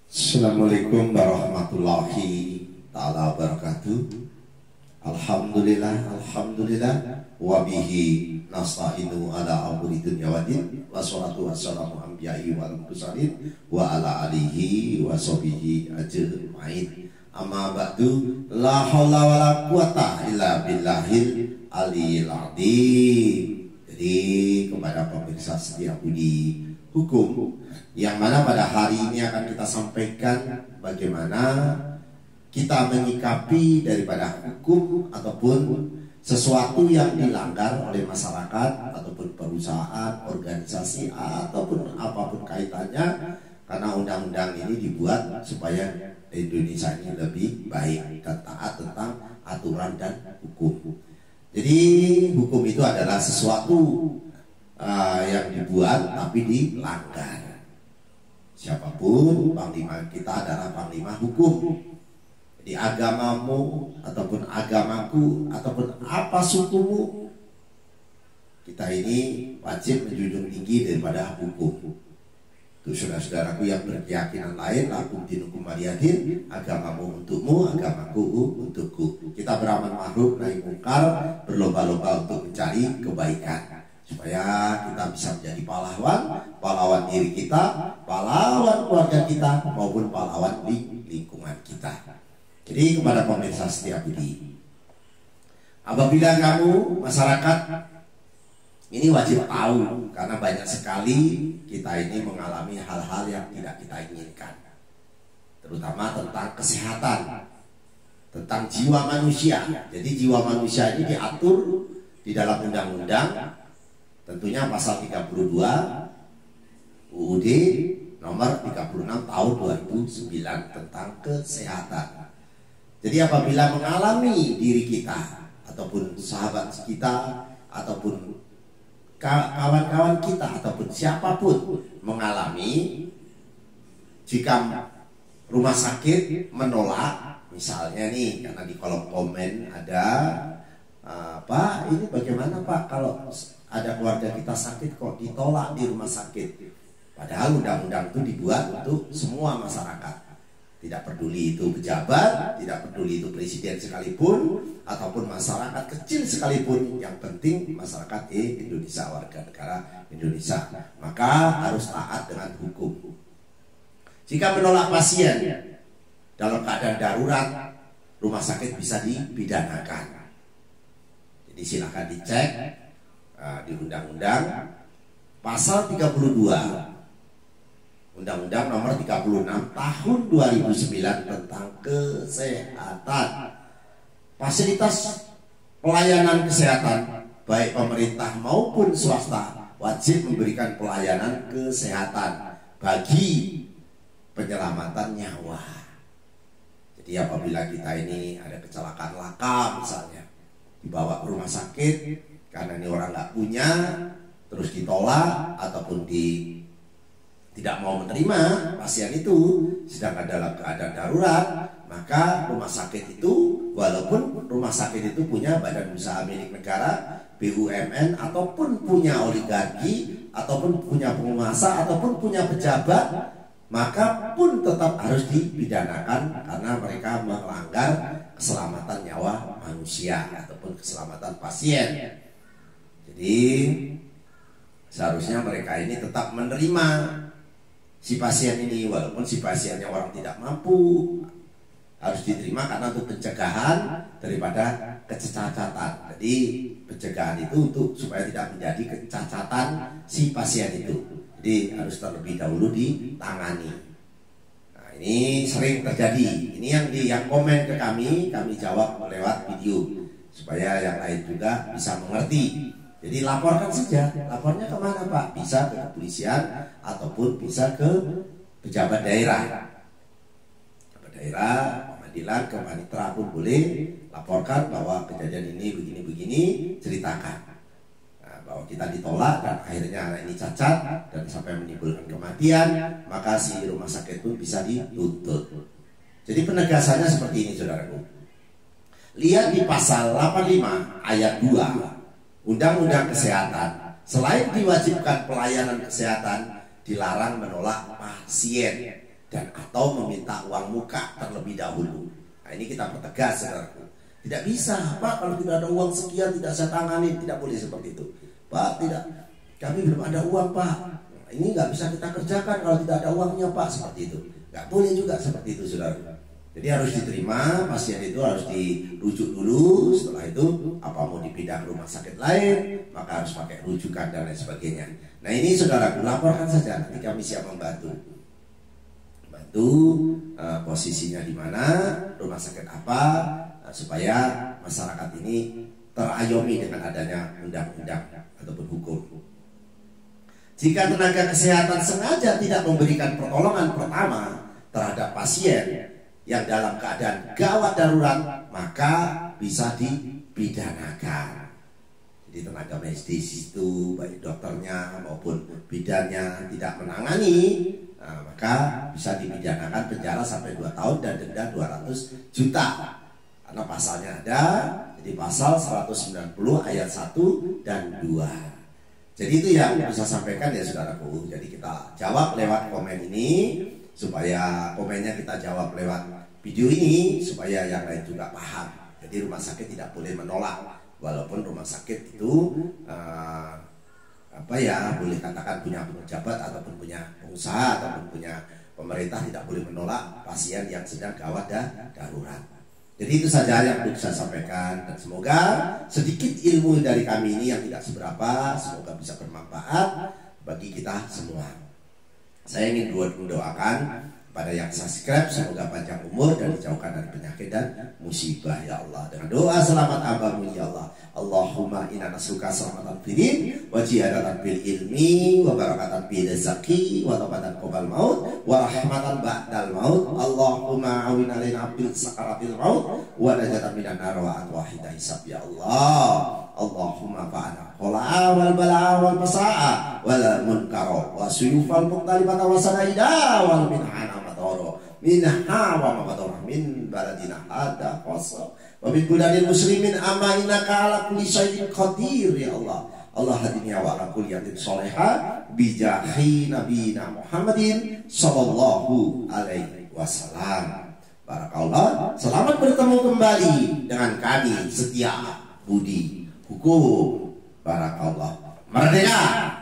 Assalamualaikum warahmatullahi ta'ala wabarakatuh. Alhamdulillah wabihi nasta'inu ala amri dunya waddin, wassalatu wassalamu anbiya'i wal mursalin wa ala alihi wa sahbihi ajma'in. Amma ba'du, la haula wala quwata illa billahil aliyil azim. Jadi kepada pemirsa setia budi hukum, yang mana pada hari ini akan kita sampaikan bagaimana kita menyikapi daripada hukum ataupun sesuatu yang dilanggar oleh masyarakat ataupun perusahaan, organisasi ataupun apapun kaitannya, karena undang-undang ini dibuat supaya Indonesia ini lebih baik dan taat tentang aturan dan hukum. Jadi hukum itu adalah sesuatu yang dibuat tapi dilanggar. Siapapun, panglima kita adalah panglima hukum. Di agamamu ataupun agamaku ataupun apa sukumu, kita ini wajib menjunjung tinggi daripada hukum. Itu saudara-saudaraku yang berkeyakinan lain, lakum dinukum waliyadin, agamamu untukmu, agamaku untukku. Kita beramal ma'ruf nahi mungkar, berlomba-lomba untuk mencari kebaikan, supaya kita bisa menjadi pahlawan diri kita, pahlawan keluarga kita, maupun pahlawan di lingkungan kita. Jadi kepada pemirsa setia budi, apabila kamu masyarakat ini wajib tahu, karena banyak sekali kita ini mengalami hal-hal yang tidak kita inginkan, terutama tentang kesehatan, tentang jiwa manusia. Jadi jiwa manusia ini diatur di dalam undang-undang, tentunya pasal 32 UUD nomor 36 tahun 2009 tentang kesehatan. Jadi apabila mengalami diri kita ataupun sahabat kita ataupun kawan-kawan kita ataupun siapapun mengalami, jika rumah sakit menolak, misalnya nih, karena di kolom komen ada Pak, ini bagaimana Pak kalau ada keluarga kita sakit kok ditolak di rumah sakit? Padahal undang-undang itu dibuat untuk semua masyarakat, tidak peduli itu pejabat, tidak peduli itu presiden sekalipun ataupun masyarakat kecil sekalipun, yang penting masyarakat Indonesia, warga negara Indonesia, maka harus taat dengan hukum. Jika menolak pasien dalam keadaan darurat, rumah sakit bisa dipidanakan. Jadi silakan dicek di undang-undang pasal 32 Undang-Undang nomor 36 tahun 2009 tentang kesehatan. Fasilitas pelayanan kesehatan baik pemerintah maupun swasta wajib memberikan pelayanan kesehatan bagi penyelamatan nyawa. Jadi apabila kita ini ada kecelakaan laka misalnya, dibawa ke rumah sakit karena ini orang nggak punya, terus ditolak ataupun tidak mau menerima pasien itu sedangkan dalam keadaan darurat, maka rumah sakit itu, walaupun rumah sakit itu punya badan usaha milik negara, BUMN, ataupun punya oligarki, ataupun punya penguasa, ataupun punya pejabat, maka pun tetap harus dipidanakan karena mereka melanggar keselamatan nyawa manusia ataupun keselamatan pasien. Jadi seharusnya mereka ini tetap menerima si pasien ini, walaupun si pasiennya orang tidak mampu, harus diterima karena untuk pencegahan daripada kecacatan. Jadi pencegahan itu untuk supaya tidak menjadi kecacatan si pasien itu. Jadi harus terlebih dahulu ditangani. Nah, ini sering terjadi. Ini yang komen ke kami jawab lewat video supaya yang lain juga bisa mengerti. Jadi laporkan saja. Lapornya kemana Pak? Bisa ke kepolisian ataupun bisa ke pejabat daerah. Pejabat daerah, pengadilan, ke panitera pun boleh. Laporkan bahwa kejadian ini begini-begini, ceritakan. Nah, bahwa kita ditolak dan akhirnya anak ini cacat dan sampai menimbulkan kematian, maka si rumah sakit pun bisa dituntut. Jadi penegasannya seperti ini, saudaraku. Lihat di pasal 85 ayat 2 Undang-Undang Kesehatan, selain diwajibkan pelayanan kesehatan, dilarang menolak pasien. dan atau meminta uang muka terlebih dahulu. Nah, ini kita pertegas, saudaraku. Tidak bisa, Pak, kalau tidak ada uang sekian tidak saya tangani, tidak boleh seperti itu. Pak, tidak, kami belum ada uang, Pak. Ini nggak bisa kita kerjakan kalau tidak ada uangnya, Pak, seperti itu. Nggak boleh juga seperti itu, saudara. Jadi harus diterima, pasien itu harus dirujuk dulu. Setelah itu, apa mau dipindah ke rumah sakit lain, maka harus pakai rujukan dan lain sebagainya. Nah, ini saudara, laporkan saja, nanti kami siap membantu. Posisinya di mana, rumah sakit apa, supaya masyarakat ini terayomi dengan adanya undang-undang ataupun hukum. Jika tenaga kesehatan sengaja tidak memberikan pertolongan pertama terhadap pasien yang dalam keadaan gawat darurat, maka bisa dipidanakan. Jadi tenaga medis itu, baik dokternya maupun bidannya tidak menangani, maka bisa dipidanakan penjara sampai 2 tahun dan denda 200 juta. Karena pasalnya ada, jadi pasal 190 ayat 1 dan 2. Jadi itu yang bisa sampaikan ya saudaraku. Jadi kita jawab lewat komen ini, supaya komennya kita jawab lewat video ini, supaya yang lain juga paham. Jadi rumah sakit tidak boleh menolak, walaupun rumah sakit itu boleh katakan punya pejabat ataupun punya pengusaha ataupun punya pemerintah, tidak boleh menolak pasien yang sedang gawat dan darurat. Jadi itu saja yang bisa saya sampaikan, dan semoga sedikit ilmu dari kami ini yang tidak seberapa, semoga bisa bermanfaat bagi kita semua. Saya ingin mendoakan pada yang subscribe, semoga panjang umur dan dijauhkan dari penyakit dan musibah ya Allah. Dengan doa selamat abadi ya Allah. Allahumma inna nas'aluka salamatan fid din wa jihadatan fil ilmi wa barakatan fil rizqi wa taubatan qabl maut wa rahmatan ba'dal maut. Allahumma awin alaina bil sakaratil maut wa najatan minan nar wa atwahida hisab ya Allah. Allahumma fa'ana qala wal bala wal masaa wal munkara wa suyufal muqtalibata wa sanaida wal minhana madara minha wa madara min baladina hada qasa wa min buladil muslimin amma innaka ala kulli syai'in qadir ya Allah. Allah hadinya wa ala kulli yatin salihah bijahi nabiyina Muhammadin sallallahu alaihi wasallam. Barakallah. Selamat bertemu kembali dengan kami Setia Budi Hukum. Barakallah. Merdeka.